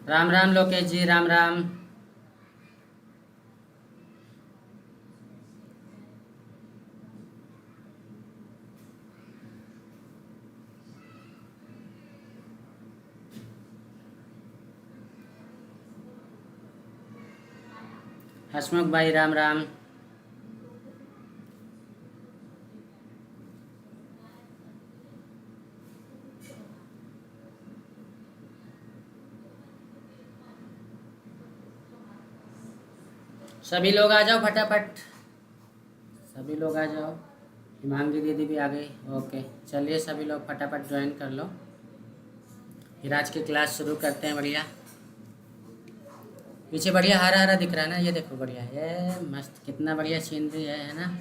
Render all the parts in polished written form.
राम राम लोकेश जी, राम राम। हसमुख भाई, राम राम। सभी लोग आ जाओ फटाफट। सभी लोग आ जाओ। हिमांगी दीदी भी आ गई। ओके, चलिए सभी लोग फटाफट ज्वाइन कर लो। फिर आज की क्लास शुरू करते हैं। बढ़िया। पीछे बढ़िया हरा हरा दिख रहा है ना, ये देखो बढ़िया है, मस्त, कितना बढ़िया सीनरी है ना।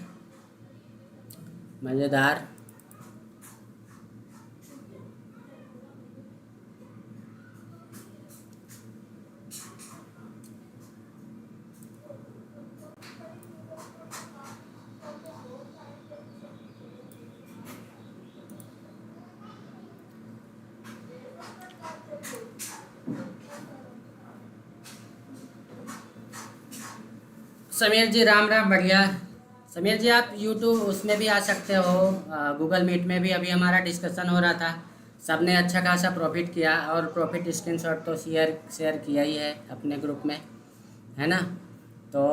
मज़ेदार। समीर जी, राम राम। बढ़िया। समीर जी, आप यूट्यूब उसमें भी आ सकते हो। गूगल मीट में भी अभी हमारा डिस्कशन हो रहा था। सबने अच्छा खासा प्रॉफिट किया, और प्रॉफिट स्क्रीनशॉट तो शेयर शेयर किया ही है अपने ग्रुप में, है ना। तो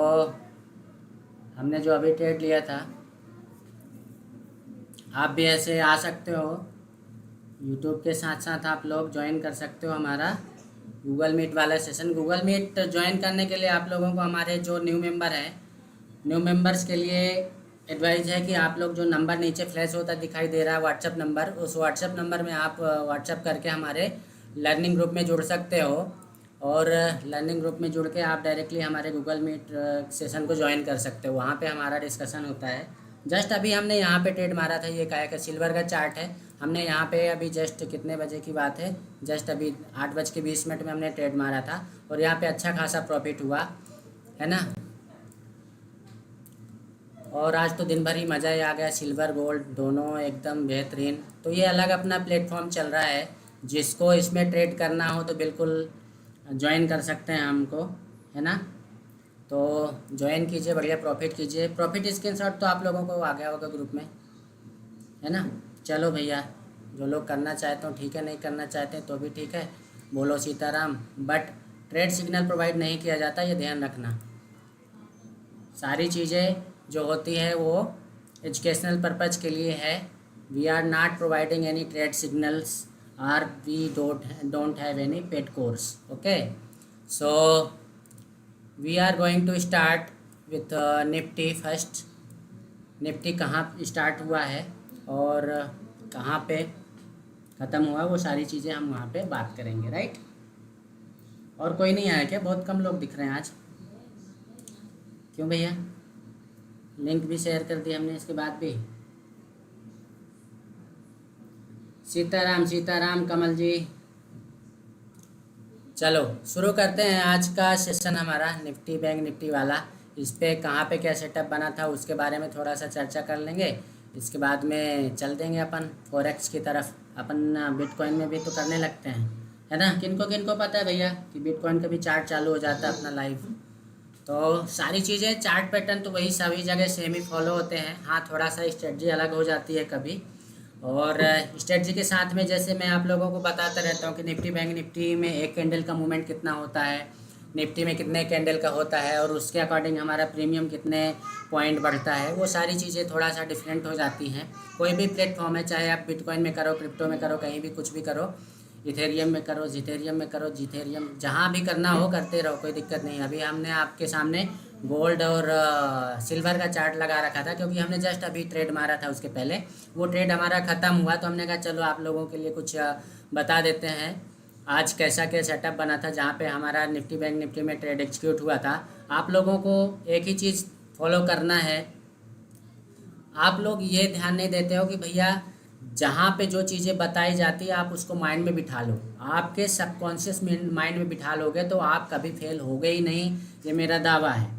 हमने जो अभी ट्रेड लिया था, आप भी ऐसे आ सकते हो। यूट्यूब के साथ साथ आप लोग ज्वाइन कर सकते हो हमारा गूगल मीट वाला सेशन। गूगल मीट ज्वाइन करने के लिए आप लोगों को, हमारे जो न्यू मेंबर हैं, न्यू मेंबर्स के लिए एडवाइस है कि आप लोग, जो नंबर नीचे फ्लैश होता दिखाई दे रहा है व्हाट्सअप नंबर, उस व्हाट्सअप नंबर में आप व्हाट्सअप करके हमारे लर्निंग ग्रुप में जुड़ सकते हो। और लर्निंग ग्रुप में जुड़ के आप डायरेक्टली हमारे गूगल मीट सेशन को ज्वाइन कर सकते हो। वहाँ पे हमारा डिस्कशन होता है। जस्ट अभी हमने यहाँ पे ट्रेड मारा था, ये काया का सिल्वर का चार्ट है। हमने यहाँ पे अभी जस्ट कितने बजे की बात है, जस्ट अभी 8:20 में हमने ट्रेड मारा था, और यहाँ पे अच्छा खासा प्रॉफिट हुआ, है ना। और आज तो दिन भर ही मज़ा ही आ गया, सिल्वर गोल्ड दोनों एकदम बेहतरीन। तो ये अलग अपना प्लेटफॉर्म चल रहा है, जिसको इसमें ट्रेड करना हो तो बिल्कुल ज्वाइन कर सकते हैं हमको, है ना। तो ज्वाइन कीजिए, बढ़िया प्रॉफिट कीजिए। प्रॉफिट स्क्रीनशॉट तो आप लोगों को आ गया होगा ग्रुप में, है ना। चलो भैया, जो लोग करना चाहते हो ठीक है, नहीं करना चाहते तो भी ठीक है, बोलो Sitaram. But trade signal provide नहीं किया जाता, ये ध्यान रखना। सारी चीज़ें जो होती है वो एजुकेशनल पर्पज़ के लिए है। We are not providing any trade signals, or we don't have any paid course. Okay, so we are going to start with Nifty first. Nifty कहाँ स्टार्ट हुआ है और कहाँ पे ख़त्म हुआ, वो सारी चीज़ें हम वहाँ पे बात करेंगे, राइट। और कोई नहीं आया क्या? बहुत कम लोग दिख रहे हैं आज, क्यों भैया? लिंक भी शेयर कर दिया हमने इसके बाद भी। सीताराम सीताराम कमल जी। चलो शुरू करते हैं आज का सेशन हमारा निफ्टी बैंक निफ्टी वाला। इस पे कहाँ पे क्या सेटअप बना था उसके बारे में थोड़ा सा चर्चा कर लेंगे। इसके बाद में चल देंगे अपन फॉरेक्स की तरफ। अपन बिटकॉइन में भी तो करने लगते हैं, है ना। किनको पता है भैया कि बिटकॉइन का भी चार्ट चालू हो जाता है अपना लाइव। तो सारी चीज़ें, चार्ट पैटर्न तो वही सभी जगह सेम ही फॉलो होते हैं। हाँ, थोड़ा सा स्ट्रेटजी अलग हो जाती है कभी। और स्ट्रेटजी के साथ में जैसे मैं आप लोगों को बताता रहता हूँ कि निफ्टी बैंक निफ्टी में एक कैंडल का मूवमेंट कितना होता है, निफ्टी में कितने कैंडल का होता है, और उसके अकॉर्डिंग हमारा प्रीमियम कितने पॉइंट बढ़ता है, वो सारी चीज़ें थोड़ा सा डिफरेंट हो जाती हैं। कोई भी प्लेटफॉर्म है, चाहे आप बिटकॉइन में करो, क्रिप्टो में करो, कहीं भी कुछ भी करो, इथेरियम में करो, जिथेरियम में करो, जिथेरियम जहाँ भी करना हो करते रहो, कोई दिक्कत नहीं। अभी हमने आपके सामने गोल्ड और सिल्वर का चार्ट लगा रखा था, क्योंकि हमने जस्ट अभी ट्रेड मारा था। उसके पहले वो ट्रेड हमारा ख़त्म हुआ, तो हमने कहा चलो आप लोगों के लिए कुछ बता देते हैं आज कैसा क्या सेटअप बना था, जहाँ पे हमारा निफ्टी बैंक निफ्टी में ट्रेड एग्जीक्यूट हुआ था। आप लोगों को एक ही चीज़ फॉलो करना है। आप लोग ये ध्यान नहीं देते हो कि भैया जहाँ पे जो चीज़ें बताई जाती है आप उसको माइंड में बिठा लो, आपके सबकॉन्शियस माइंड में बिठा लोगे तो आप कभी फेल होगे ही नहीं, ये मेरा दावा है।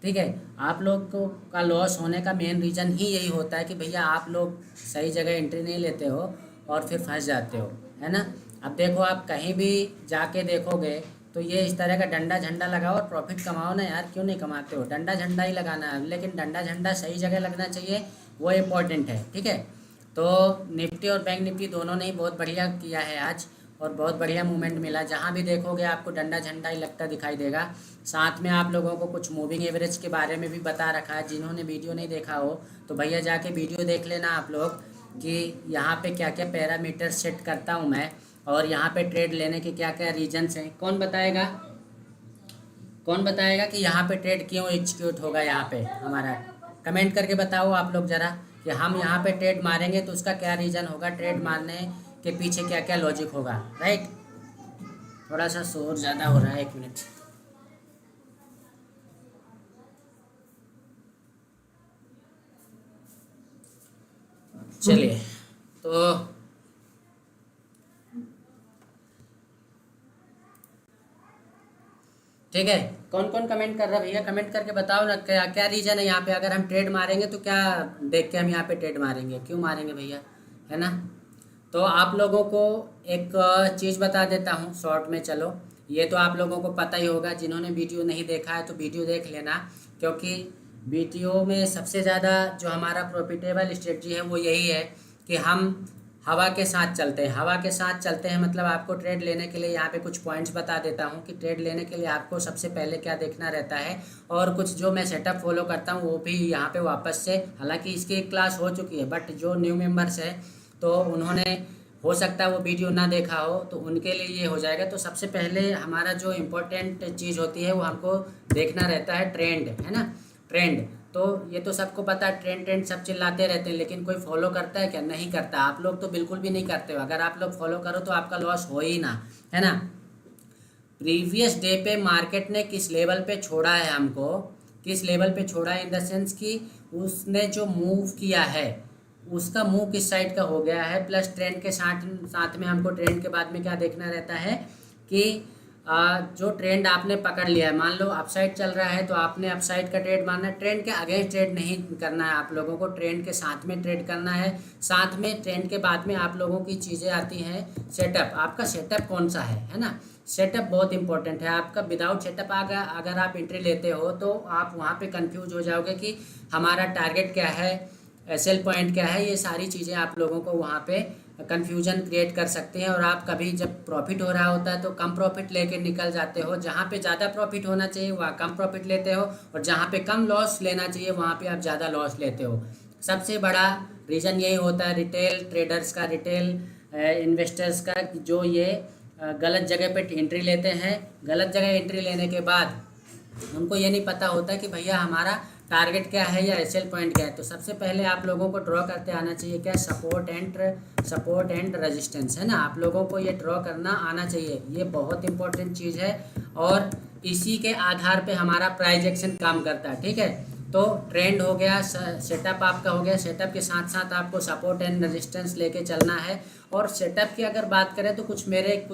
ठीक है। आप लोग को का लॉस होने का मेन रीज़न ही यही होता है कि भैया आप लोग सही जगह एंट्री नहीं लेते हो और फिर फंस जाते हो, है ना। अब देखो, आप कहीं भी जाके देखोगे तो ये इस तरह का डंडा झंडा लगाओ और प्रॉफिट कमाओ ना यार, क्यों नहीं कमाते हो? डंडा झंडा ही लगाना है, लेकिन डंडा झंडा सही जगह लगना चाहिए, वो इम्पोर्टेंट है, ठीक है। तो निफ्टी और बैंक निफ्टी दोनों ने ही बहुत बढ़िया किया है आज, और बहुत बढ़िया मूवमेंट मिला। जहाँ भी देखोगे आपको डंडा झंडा ही लगता दिखाई देगा। साथ में आप लोगों को कुछ मूविंग एवरेज के बारे में भी बता रखा है। जिन्होंने वीडियो नहीं देखा हो तो भैया जाके वीडियो देख लेना आप लोग, कि यहाँ पे क्या क्या पैरामीटर सेट करता हूँ मैं, और यहाँ पे ट्रेड लेने के क्या क्या रीजंस हैं। कौन बताएगा कि यहाँ पे ट्रेड क्यों एग्जीक्यूट होगा? यहाँ पे हमारा कमेंट करके बताओ आप लोग ज़रा, कि हम यहाँ पे ट्रेड मारेंगे तो उसका क्या रीज़न होगा, ट्रेड मारने के पीछे क्या क्या लॉजिक होगा, राइट। थोड़ा सा शोर ज़्यादा हो रहा है, 1 मिनट। चलिए, तो ठीक है। कौन कौन कमेंट कर रहा है भैया? कमेंट करके बताओ ना, क्या क्या रीज़न है यहाँ पे। अगर हम ट्रेड मारेंगे तो क्या देख के हम यहाँ पे ट्रेड मारेंगे, क्यों मारेंगे भैया, है ना। तो आप लोगों को एक चीज़ बता देता हूँ शॉर्ट में। चलो, ये तो आप लोगों को पता ही होगा, जिन्होंने वीडियो नहीं देखा है तो वीडियो देख लेना, क्योंकि वीडियो में सबसे ज़्यादा जो हमारा प्रॉफिटेबल स्ट्रेटजी है वो यही है कि हम हवा के साथ चलते हैं। हवा के साथ चलते हैं मतलब आपको ट्रेड लेने के लिए यहाँ पे कुछ पॉइंट्स बता देता हूँ, कि ट्रेड लेने के लिए आपको सबसे पहले क्या देखना रहता है, और कुछ जो मैं सेटअप फॉलो करता हूँ वो भी यहाँ पे वापस से, हालांकि इसकी एक क्लास हो चुकी है, बट जो न्यू मेंबर्स है तो उन्होंने हो सकता है वो वीडियो ना देखा हो, तो उनके लिए ये हो जाएगा। तो सबसे पहले हमारा जो इम्पोर्टेंट चीज़ होती है वो हमको देखना रहता है ट्रेंड, है ना, ट्रेंड। तो ये तो सबको पता है, ट्रेंड ट्रेंड सब चिल्लाते रहते हैं, लेकिन कोई फॉलो करता है क्या? नहीं करता। आप लोग तो बिल्कुल भी नहीं करते हो। अगर आप लोग फॉलो करो तो आपका लॉस हो ही ना, है ना। प्रीवियस डे पे मार्केट ने किस लेवल पे छोड़ा है हमको, किस लेवल पे छोड़ा है, इन द सेंस कि उसने जो मूव किया है उसका मूव किस साइड का हो गया है, प्लस ट्रेंड के साथ साथ में हमको ट्रेंड के बाद में क्या देखना रहता है कि जो ट्रेंड आपने पकड़ लिया है, मान लो अपसाइड चल रहा है तो आपने अपसाइड का ट्रेड मारना है। ट्रेंड के अगेंस्ट ट्रेड नहीं करना है आप लोगों को, ट्रेंड के साथ में ट्रेड करना है। साथ में ट्रेंड के बाद में आप लोगों की चीज़ें आती हैं सेटअप। आपका सेटअप कौन सा है ना। सेटअप बहुत इंपॉर्टेंट है आपका। विदाउट सेटअप अगर आप एंट्री लेते हो तो आप वहाँ पे कंफ्यूज हो जाओगे कि हमारा टारगेट क्या है, सेल पॉइंट क्या है। ये सारी चीज़ें आप लोगों को वहाँ पे कन्फ्यूजन क्रिएट कर सकते हैं, और आप कभी जब प्रॉफिट हो रहा होता है तो कम प्रॉफिट लेके निकल जाते हो। जहाँ पे ज़्यादा प्रॉफिट होना चाहिए वहाँ कम प्रॉफिट लेते हो, और जहाँ पे कम लॉस लेना चाहिए वहाँ पे आप ज़्यादा लॉस लेते हो। सबसे बड़ा रीज़न यही होता है रिटेल ट्रेडर्स का, रिटेल इन्वेस्टर्स का, जो ये गलत जगह पे एंट्री लेते हैं। गलत जगह एंट्री लेने के बाद उनको ये नहीं पता होता कि भैया हमारा टारगेट क्या है या एसएल पॉइंट क्या है। तो सबसे पहले आप लोगों को ड्रॉ करते आना चाहिए क्या, सपोर्ट एंड रेजिस्टेंस, है ना। आप लोगों को ये ड्रॉ करना आना चाहिए, ये बहुत इंपॉर्टेंट चीज़ है, और इसी के आधार पे हमारा प्राइस एक्शन काम करता है, ठीक है। तो ट्रेंड हो गया, सेटअप आपका हो गया, सेटअप के साथ साथ आपको सपोर्ट एंड रेजिस्टेंस लेके चलना है। और सेटअप की अगर बात करें तो कुछ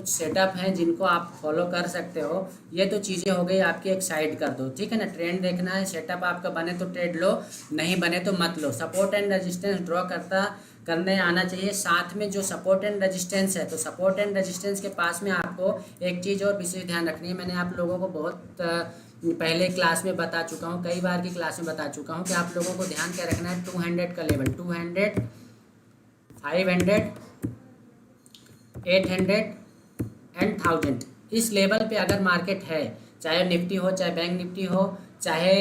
सेटअप हैं जिनको आप फॉलो कर सकते हो। ये तो चीज़ें हो गई आपकी, एक साइड कर दो, ठीक है ना। ट्रेंड देखना है, सेटअप आपका बने तो ट्रेड लो, नहीं बने तो मत लो। सपोर्ट एंड रेजिस्टेंस ड्रॉ करने आना चाहिए। साथ में जो सपोर्ट एंड रेजिस्टेंस है, तो सपोर्ट एंड रेजिस्टेंस के पास में आपको एक चीज़ और विशेष ध्यान रखनी है। मैंने आप लोगों को बहुत पहले क्लास में बता चुका हूँ, कई बार की क्लास में बता चुका हूँ कि आप लोगों को ध्यान क्या रखना है। 200 का लेवल, 200, 500, 800 एंड 1000, इस लेवल पे अगर मार्केट है, चाहे निफ्टी हो, चाहे बैंक निफ्टी हो, चाहे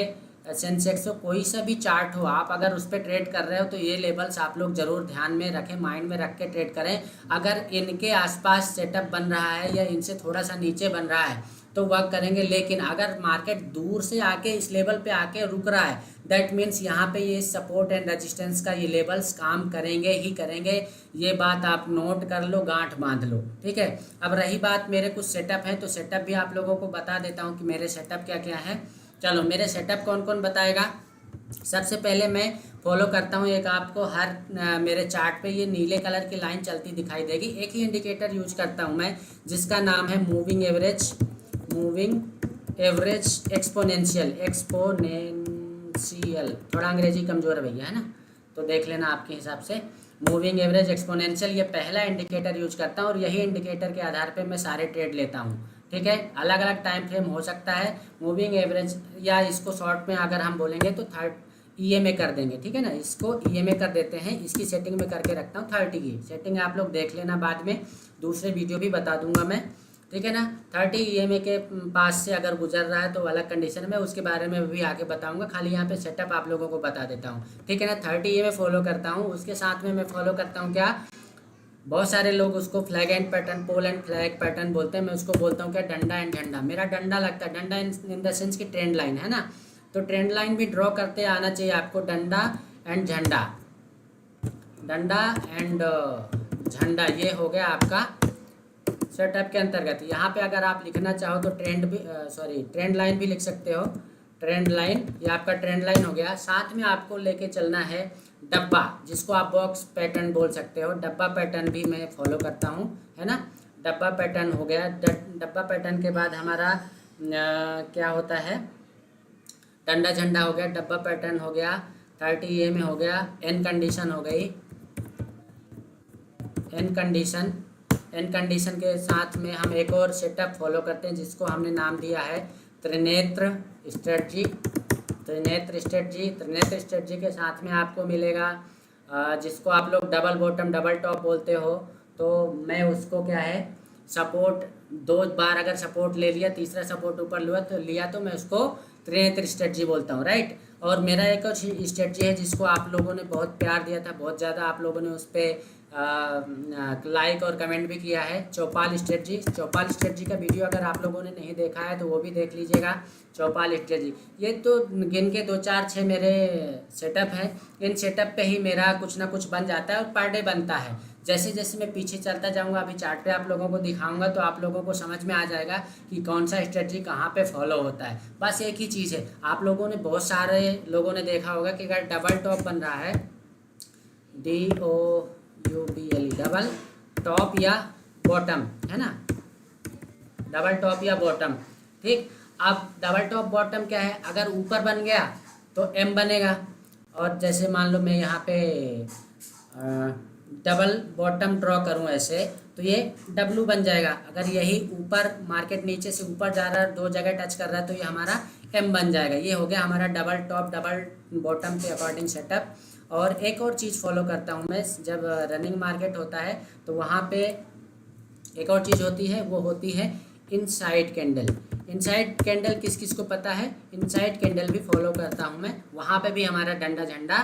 सेंसेक्स हो, कोई सा भी चार्ट हो, आप अगर उस पर ट्रेड कर रहे हो तो ये लेवल्स आप लोग ज़रूर ध्यान में रखें, माइंड में रख के ट्रेड करें। अगर इनके आसपास सेटअप बन रहा है या इनसे थोड़ा सा नीचे बन रहा है तो वर्क करेंगे। लेकिन अगर मार्केट दूर से आके इस लेवल पे आके रुक रहा है, दैट मीन्स यहाँ पे ये सपोर्ट एंड रेजिस्टेंस का ये लेवल्स काम करेंगे ही करेंगे। ये बात आप नोट कर लो, गांठ बांध लो, ठीक है। अब रही बात मेरे कुछ सेटअप है, तो सेटअप भी आप लोगों को बता देता हूँ कि मेरे सेटअप क्या क्या है। चलो, मेरे सेटअप कौन कौन बताएगा। सबसे पहले मैं फॉलो करता हूँ एक, आपको हर मेरे चार्ट पे ये नीले कलर की लाइन चलती दिखाई देगी। एक ही इंडिकेटर यूज करता हूँ मैं, जिसका नाम है मूविंग एवरेज एक्सपोनेंशियल, थोड़ा अंग्रेजी कमज़ोर है भैया, है ना, तो देख लेना आपके हिसाब से। मूविंग एवरेज एक्सपोनेंशियल, ये पहला इंडिकेटर यूज करता हूँ, और यही इंडिकेटर के आधार पे मैं सारे ट्रेड लेता हूँ, ठीक है, अलग अलग टाइम फ्रेम हो सकता है। मूविंग एवरेज या इसको शॉर्ट में अगर हम बोलेंगे तो 30 EMA कर देंगे, ठीक है ना, इसको EMA कर देते हैं। इसकी सेटिंग में करके रखता हूँ 30 की सेटिंग, आप लोग देख लेना, बाद में दूसरे वीडियो भी बता दूंगा मैं, ठीक है ना। 30 EMA के पास से अगर गुजर रहा है तो अलग कंडीशन में, उसके बारे में भी आगे बताऊंगा, खाली यहाँ पे सेटअप आप लोगों को बता देता हूँ, ठीक है ना। 30 EMA फॉलो करता हूँ, उसके साथ में मैं फॉलो करता हूँ क्या, बहुत सारे लोग उसको flag and pattern, pole and flag pattern बोलते हैं, मैं उसको बोलता हूँ क्या, डंडा एंड झंडा। मेरा डंडा लगता है, डंडा इन द सेंस की ट्रेंड लाइन है ना, तो ट्रेंड लाइन भी ड्रॉ करते आना चाहिए आपको, डंडा एंड झंडा, डंडा एंड झंडा, ये हो गया आपका सेटअप के अंतर्गत। यहाँ पे अगर आप लिखना चाहो तो ट्रेंड लाइन भी लिख सकते हो, ट्रेंड लाइन, ये आपका ट्रेंड लाइन हो गया। साथ में आपको लेके चलना है डब्बा, जिसको आप बॉक्स पैटर्न बोल सकते हो, डब्बा पैटर्न भी मैं फॉलो करता हूँ, है ना। डब्बा पैटर्न हो गया, डब्बा पैटर्न के बाद हमारा क्या होता है, डंडा झंडा हो गया, डब्बा पैटर्न हो गया, 30 में हो गया, एन कंडीशन हो गई, एन कंडीशन। एन कंडीशन के साथ में हम एक और सेटअप फॉलो करते हैं जिसको हमने नाम दिया है Trinetra strategy. Trinetra strategy, Trinetra strategy के साथ में आपको मिलेगा जिसको आप लोग डबल बॉटम डबल टॉप बोलते हो, तो मैं उसको क्या है, सपोर्ट 2 बार अगर सपोर्ट ले लिया, तीसरा सपोर्ट ऊपर लिया तो मैं उसको त्रिनेत्र स्ट्रेटजी बोलता हूँ, राइट। और मेरा एक और स्ट्रेटजी है जिसको आप लोगों ने बहुत प्यार दिया था, बहुत ज़्यादा आप लोगों ने उस पर लाइक और कमेंट भी किया है, चौपाल स्ट्रेटजी। चौपाल स्ट्रेटजी का वीडियो अगर आप लोगों ने नहीं देखा है तो वो भी देख लीजिएगा, चौपाल स्ट्रेटजी। ये तो गिन के 2 4 6 मेरे सेटअप हैं, इन सेटअप पे ही मेरा कुछ ना कुछ बन जाता है और पर डे बनता है। जैसे जैसे मैं पीछे चलता जाऊंगा, अभी चार्ट पे आप लोगों को दिखाऊंगा तो आप लोगों को समझ में आ जाएगा कि कौन सा स्ट्रेटजी कहाँ पे फॉलो होता है। बस एक ही चीज़ है, आप लोगों ने, बहुत सारे लोगों ने देखा होगा कि अगर डबल टॉप बन रहा है, DOUBLE, डबल टॉप या बॉटम, है ना, डबल टॉप या बॉटम, ठीक। अब डबल टॉप बॉटम क्या है, अगर ऊपर बन गया तो M बनेगा, और जैसे मान लो मैं यहाँ पे डबल बॉटम ड्रॉ करूँ ऐसे, तो ये W बन जाएगा। अगर यही ऊपर मार्केट नीचे से ऊपर जा रहा है, 2 जगह टच कर रहा है, तो ये हमारा M बन जाएगा। ये हो गया हमारा डबल टॉप डबल बॉटम के अकॉर्डिंग सेटअप। और एक और चीज़ फॉलो करता हूँ मैं, जब रनिंग मार्केट होता है तो वहाँ पे एक और चीज़ होती है, वो होती है इनसाइड कैंडल। इनसाइड कैंडल किस किस को पता है, इनसाइड कैंडल भी फॉलो करता हूँ मैं, वहाँ पे भी हमारा डंडा झंडा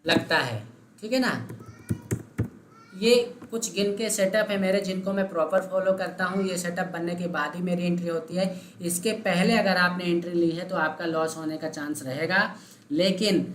लगता है, ठीक है ना। ये कुछ गिन के सेटअप है मेरे जिनको मैं प्रॉपर फॉलो करता हूँ। ये सेटअप बनने के बाद ही मेरी एंट्री होती है, इसके पहले अगर आपने एंट्री ली है तो आपका लॉस होने का चांस रहेगा। लेकिन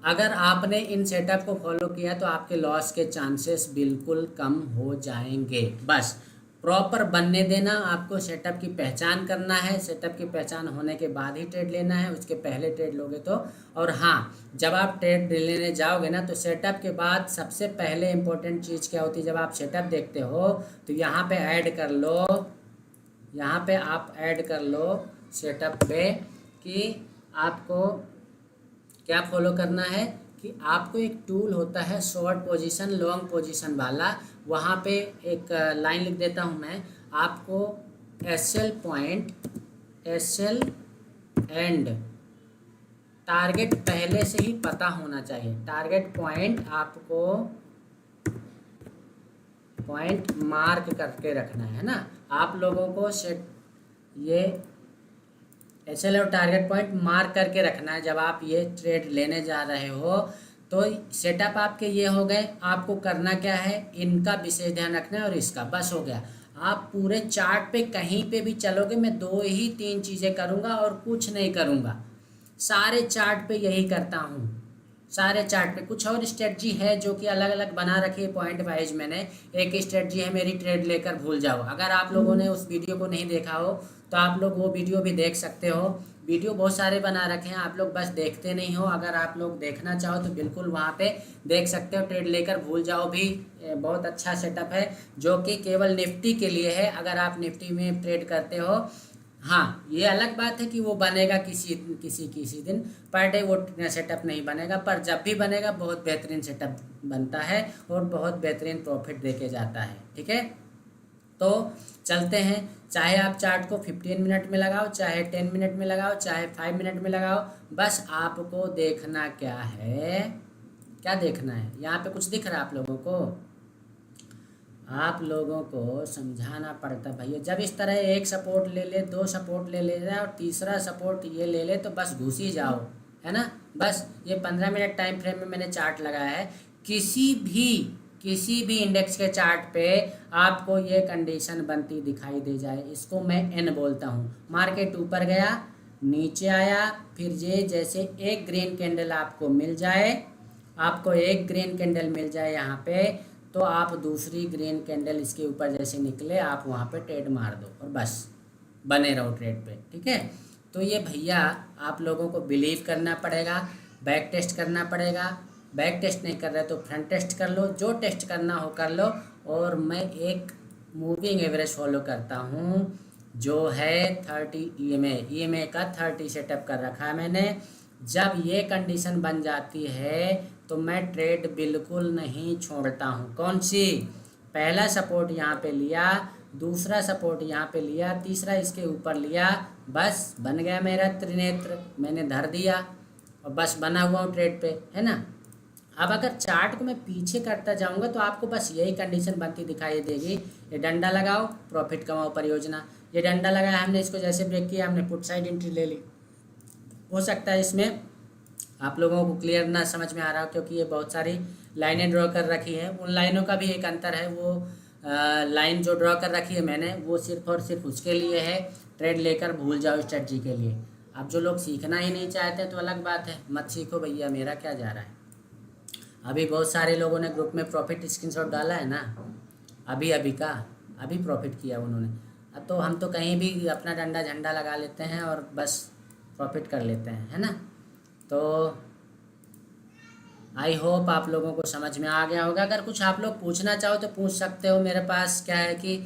अगर आपने इन सेटअप को फॉलो किया तो आपके लॉस के चांसेस बिल्कुल कम हो जाएंगे। बस प्रॉपर बनने देना, आपको सेटअप की पहचान करना है, सेटअप की पहचान होने के बाद ही ट्रेड लेना है, उसके पहले ट्रेड लोगे तो। और हाँ, जब आप ट्रेड लेने जाओगे ना तो सेटअप के बाद सबसे पहले इम्पोर्टेंट चीज़ क्या होती है, जब आप सेटअप देखते हो तो यहाँ पे ऐड कर लो, यहाँ पे आप ऐड कर लो सेटअप पे कि आपको क्या फॉलो करना है, कि आपको एक टूल होता है शॉर्ट पोजीशन लॉन्ग पोजीशन वाला, वहाँ पे एक लाइन लिख देता हूँ मैं, आपको SL point, SL and target पहले से ही पता होना चाहिए। टारगेट पॉइंट आपको पॉइंट मार्क करके रखना है ना, आप लोगों को ये SL और टारगेट पॉइंट मार्क करके रखना है जब आप ये ट्रेड लेने जा रहे हो। तो सेटअप आपके ये हो गए, आपको करना क्या है, इनका विशेष ध्यान रखना है और इसका, बस हो गया। आप पूरे चार्ट पे कहीं पे भी चलोगे, मैं 2 ही 3 चीज़ें करूँगा और कुछ नहीं करूँगा, सारे चार्ट पे यही करता हूँ। सारे चार्ट पे कुछ और स्ट्रेटजी है जो कि अलग अलग बना रखी है पॉइंट वाइज। मैंने एक स्ट्रेटजी है मेरी, ट्रेड लेकर भूल जाओ। अगर आप लोगों ने उस वीडियो को नहीं देखा हो तो आप लोग वो वीडियो भी देख सकते हो। वीडियो बहुत सारे बना रखे हैं, आप लोग बस देखते नहीं हो। अगर आप लोग देखना चाहो तो बिल्कुल वहाँ पे देख सकते हो। ट्रेड लेकर भूल जाओ भी बहुत अच्छा सेटअप है जो कि केवल निफ्टी के लिए है, अगर आप निफ्टी में ट्रेड करते हो। हाँ, ये अलग बात है कि वो बनेगा किसी दिन, पर डे वो सेटअप नहीं बनेगा, पर जब भी बनेगा बहुत बेहतरीन सेटअप बनता है और बहुत बेहतरीन प्रॉफिट देके जाता है, ठीक है। तो चलते हैं, चाहे आप चार्ट को 15 मिनट में लगाओ, चाहे 10 मिनट में लगाओ, चाहे 5 मिनट में लगाओ, बस आपको देखना क्या है, क्या देखना है, यहाँ पे कुछ दिख रहा है आप लोगों को? आप लोगों को समझाना पड़ता भैया। जब इस तरह एक सपोर्ट ले ले, दो सपोर्ट ले जाए और तीसरा सपोर्ट ये ले ले तो बस घुस ही जाओ, है ना। बस ये 15 मिनट टाइम फ्रेम में मैंने चार्ट लगाया है। किसी भी इंडेक्स के चार्ट पे आपको ये कंडीशन बनती दिखाई दे जाए, इसको मैं एन बोलता हूँ। मार्केट ऊपर गया, नीचे आया, फिर ये जैसे एक ग्रीन कैंडल आपको मिल जाए, आपको एक ग्रीन कैंडल मिल जाए यहाँ पे, तो आप दूसरी ग्रीन कैंडल इसके ऊपर जैसे निकले आप वहाँ पे ट्रेड मार दो और बस बने रहो ट्रेड पे, ठीक है। तो ये भैया आप लोगों को बिलीव करना पड़ेगा, बैक टेस्ट करना पड़ेगा। बैक टेस्ट नहीं कर रहे तो फ्रंट टेस्ट कर लो, जो टेस्ट करना हो कर लो। और मैं एक मूविंग एवरेज फॉलो करता हूँ जो है 30 EMA का 30 सेटअप कर रखा है मैंने। जब ये कंडीशन बन जाती है तो मैं ट्रेड बिल्कुल नहीं छोड़ता हूँ। कौन सी? पहला सपोर्ट यहाँ पे लिया, दूसरा सपोर्ट यहाँ पे लिया, तीसरा इसके ऊपर लिया, बस बन गया मेरा त्रिनेत्र, मैंने धर दिया और बस बना हुआ हूँ ट्रेड पे, है ना। अब अगर चार्ट को मैं पीछे करता जाऊंगा तो आपको बस यही कंडीशन बनती दिखाई देगी। ये डंडा लगाओ, प्रॉफिट कमाओ परियोजना। ये डंडा लगाया हमने, इसको जैसे ब्रेक किया हमने, पुट साइड एंट्री ले ली। हो सकता है इसमें आप लोगों को क्लियर ना समझ में आ रहा हो क्योंकि ये बहुत सारी लाइनें ड्रॉ कर रखी है। उन लाइनों का भी एक अंतर है, वो लाइन जो ड्रॉ कर रखी है मैंने वो सिर्फ और सिर्फ उसके लिए है, ट्रेड लेकर भूल जाओ स्ट्रेटजी के लिए। अब जो लोग सीखना ही नहीं चाहते तो अलग बात है, मत सीखो भैया, मेरा क्या जा रहा है। अभी बहुत सारे लोगों ने ग्रुप में प्रॉफिट स्क्रीनशॉट डाला है ना, अभी प्रॉफिट किया उन्होंने। अब तो हम तो कहीं भी अपना डंडा झंडा लगा लेते हैं और बस प्रॉफिट कर लेते हैं, है ना। तो आई होप आप लोगों को समझ में आ गया होगा। अगर कुछ आप लोग पूछना चाहो तो पूछ सकते हो। मेरे पास क्या है कि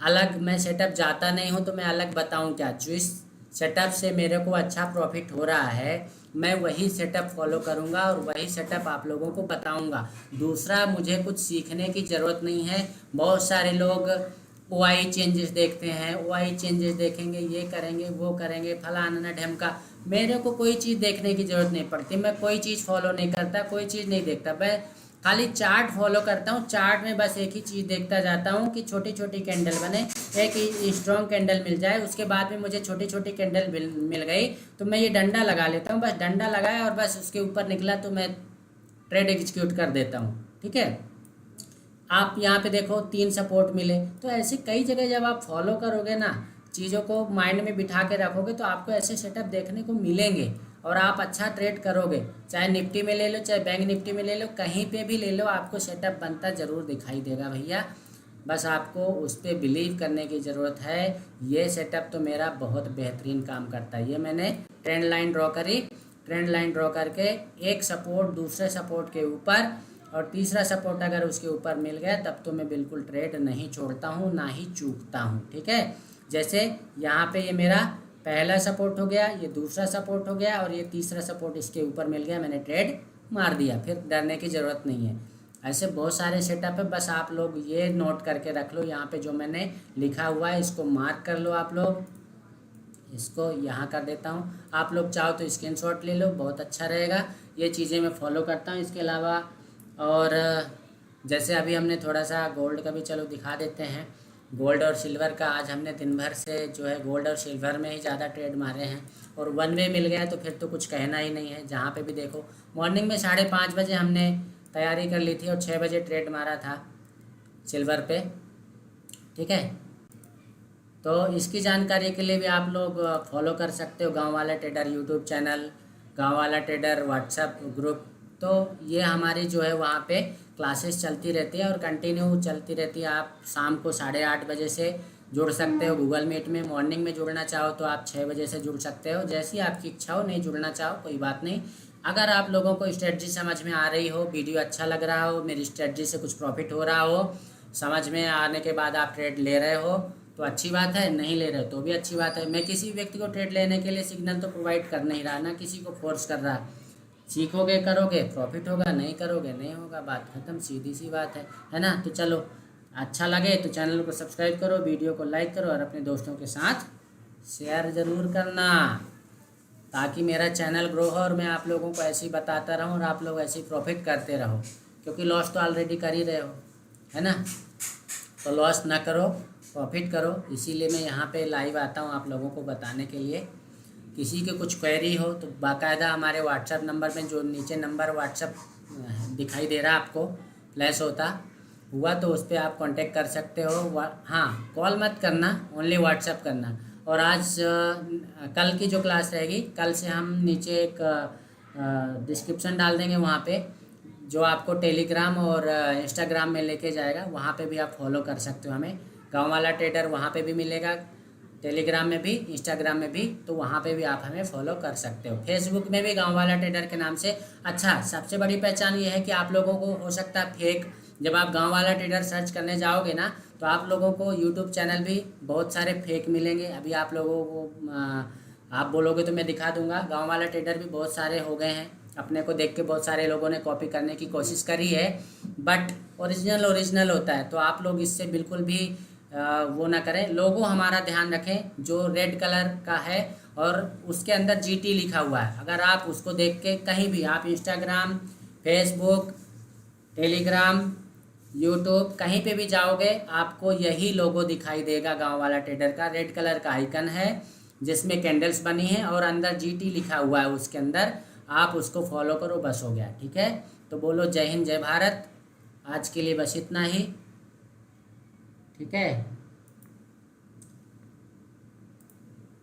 अलग मैं सेटअप जाता नहीं हूँ, तो मैं अलग बताऊँ क्या। जो इस सेटअप से मेरे को अच्छा प्रॉफिट हो रहा है मैं वही सेटअप फॉलो करूँगा और वही सेटअप आप लोगों को बताऊँगा। दूसरा मुझे कुछ सीखने की ज़रूरत नहीं है। बहुत सारे लोग OI चेंजेस देखते हैं, OI चेंजेस देखेंगे, ये करेंगे वो करेंगे फलाना ढमका। मेरे को कोई चीज़ देखने की ज़रूरत नहीं पड़ती, मैं कोई चीज़ फॉलो नहीं करता, कोई चीज़ नहीं देखता, मैं खाली चार्ट फॉलो करता हूँ। चार्ट में बस एक ही चीज़ देखता जाता हूँ कि छोटी छोटी कैंडल बने, एक स्ट्रॉन्ग कैंडल मिल जाए, उसके बाद में मुझे छोटी छोटी कैंडल मिल गई तो मैं ये डंडा लगा लेता हूँ। बस डंडा लगाया और बस उसके ऊपर निकला तो मैं ट्रेड एग्जीक्यूट कर देता हूँ, ठीक है। आप यहाँ पे देखो 3 सपोर्ट मिले, तो ऐसे कई जगह जब आप फॉलो करोगे ना, चीज़ों को माइंड में बिठा के रखोगे तो आपको ऐसे सेटअप देखने को मिलेंगे और आप अच्छा ट्रेड करोगे। चाहे निफ्टी में ले लो, चाहे बैंक निफ्टी में ले लो, कहीं पे भी ले लो, आपको सेटअप बनता ज़रूर दिखाई देगा भैया। बस आपको उस पर बिलीव करने की ज़रूरत है। ये सेटअप तो मेरा बहुत बेहतरीन काम करता है। ये मैंने ट्रेंड लाइन ड्रॉ करी, ट्रेंड लाइन ड्रॉ करके एक सपोर्ट दूसरे सपोर्ट के ऊपर और तीसरा सपोर्ट अगर उसके ऊपर मिल गया तब तो मैं बिल्कुल ट्रेड नहीं छोड़ता हूँ, ना ही चूकता हूँ, ठीक है। जैसे यहाँ पे ये मेरा पहला सपोर्ट हो गया, ये दूसरा सपोर्ट हो गया और ये तीसरा सपोर्ट इसके ऊपर मिल गया, मैंने ट्रेड मार दिया, फिर डरने की ज़रूरत नहीं है। ऐसे बहुत सारे सेटअप है, बस आप लोग ये नोट करके रख लो। यहाँ पे जो मैंने लिखा हुआ है इसको मार्क कर लो आप लोग। इसको यहाँ कर देता हूँ, आप लोग चाहो तो स्क्रीनशॉट ले लो, बहुत अच्छा रहेगा। ये चीज़ें मैं फॉलो करता हूँ। इसके अलावा और जैसे अभी हमने थोड़ा सा गोल्ड का भी चलो दिखा देते हैं। गोल्ड और सिल्वर का आज हमने दिन भर से जो है गोल्ड और सिल्वर में ही ज़्यादा ट्रेड मारे हैं और वन वे मिल गया तो फिर तो कुछ कहना ही नहीं है। जहाँ पे भी देखो मॉर्निंग में 5:30 बजे हमने तैयारी कर ली थी और 6 बजे ट्रेड मारा था सिल्वर पे, ठीक है। तो इसकी जानकारी के लिए भी आप लोग फॉलो कर सकते हो गांव वाला ट्रेडर यूट्यूब चैनल, गांव वाला ट्रेडर व्हाट्सएप ग्रुप। तो ये हमारी जो है वहाँ पे क्लासेस चलती रहती है और कंटिन्यू चलती रहती है। आप शाम को 8:30 बजे से जुड़ सकते हो गूगल मीट में। मॉर्निंग में जुड़ना चाहो तो आप 6 बजे से जुड़ सकते हो, जैसी आपकी इच्छा हो। नहीं जुड़ना चाहो कोई बात नहीं। अगर आप लोगों को स्ट्रेटजी समझ में आ रही हो, वीडियो अच्छा लग रहा हो, मेरी स्ट्रेटजी से कुछ प्रॉफिट हो रहा हो, समझ में आने के बाद आप ट्रेड ले रहे हो तो अच्छी बात है, नहीं ले रहे तो भी अच्छी बात है। मैं किसी व्यक्ति को ट्रेड लेने के लिए सिग्नल तो प्रोवाइड कर नहीं रहा, ना किसी को फोर्स कर रहा। सीखोगे करोगे प्रॉफिट होगा, नहीं करोगे नहीं होगा, बात खत्म, सीधी सी बात है ना। तो चलो अच्छा लगे तो चैनल को सब्सक्राइब करो, वीडियो को लाइक करो और अपने दोस्तों के साथ शेयर ज़रूर करना, ताकि मेरा चैनल ग्रो हो और मैं आप लोगों को ऐसे ही बताता रहूं और आप लोग ऐसे ही प्रॉफिट करते रहो, क्योंकि लॉस तो ऑलरेडी कर ही रहे हो, है ना। तो लॉस ना करो, प्रॉफिट करो। इसीलिए मैं यहाँ पे लाइव आता हूँ आप लोगों को बताने के लिए। किसी के कुछ क्वेरी हो तो बाकायदा हमारे व्हाट्सएप नंबर में, जो नीचे नंबर व्हाट्सएप दिखाई दे रहा है आपको, फ्लैश होता हुआ, तो उस पर आप कांटेक्ट कर सकते हो। हाँ, कॉल मत करना, ओनली व्हाट्सएप करना। और आज कल की जो क्लास रहेगी, कल से हम नीचे एक डिस्क्रिप्शन डाल देंगे, वहाँ पे जो आपको टेलीग्राम और इंस्टाग्राम में लेके जाएगा, वहाँ पे भी आप फॉलो कर सकते हो हमें। गांव वाला ट्रेडर वहाँ पे भी मिलेगा, टेलीग्राम में भी, इंस्टाग्राम में भी, तो वहाँ पे भी आप हमें फॉलो कर सकते हो। फेसबुक में भी गांव वाला ट्रेडर के नाम से। अच्छा, सबसे बड़ी पहचान ये है कि आप लोगों को हो सकता है फेक, जब आप गांव वाला ट्रेडर सर्च करने जाओगे ना, तो आप लोगों को यूट्यूब चैनल भी बहुत सारे फेक मिलेंगे। अभी आप लोगों को आप बोलोगे तो मैं दिखा दूंगा, गांव वाला ट्रेडर भी बहुत सारे हो गए हैं। अपने को देख के बहुत सारे लोगों ने कॉपी करने की कोशिश करी है, बट ओरिजिनल होता है। तो आप लोग इससे बिल्कुल भी वो ना करें। लोगो हमारा ध्यान रखें, जो रेड कलर का है और उसके अंदर GT लिखा हुआ है। अगर आप उसको देख के कहीं भी, आप इंस्टाग्राम, फेसबुक, टेलीग्राम, यूट्यूब कहीं पे भी जाओगे, आपको यही लोगो दिखाई देगा। गांव वाला ट्रेडर का रेड कलर का आइकन है, जिसमें कैंडल्स बनी है और अंदर GT लिखा हुआ है उसके अंदर। आप उसको फॉलो करो, बस हो गया, ठीक है। तो बोलो जय हिंद, जय भारत। आज के लिए बस इतना ही, ठीक है।